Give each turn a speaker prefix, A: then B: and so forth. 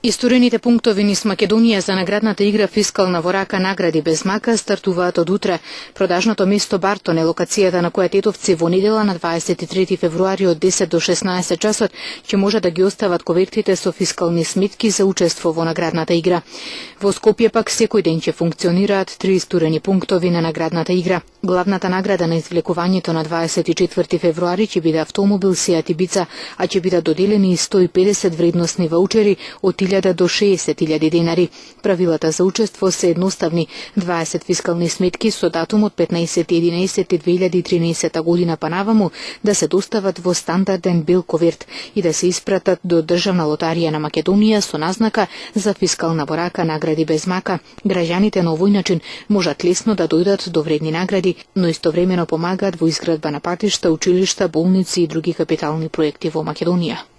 A: Исторените пунктови низ Македонија за наградната игра Фискална во рака награди без мака стартуваат од утре. Продажното место Бартон е локацијата на која тетовци во недела на 23 февруари од 10 до 16 часот ќе може да ги остават ковертите со фискални сметки за учество во наградната игра. Во Скопје пак секој ден ќе функционираат 3 исторени пунктови на наградната игра. Главната награда на извлекувањето на 24 февруари ќе биде автомобил Сеат Ибица, а ќе бидат доделени и 150 вредносни ваучери од 1000 до 60.000 денари. Правилата за учество се едноставни: 20 фискални сметки со датум од 15.11.2013 година па наваму да се достават во стандарден бел коверт и да се испратат до Државна лотарија на Македонија со назнака за фискална во рака награди без мака. Граѓаните на овој начин можат лесно да дојдат до вредни награди, но истовремено помагаат во изградба на патишта, училишта, болници и други капитални проекти во Македонија.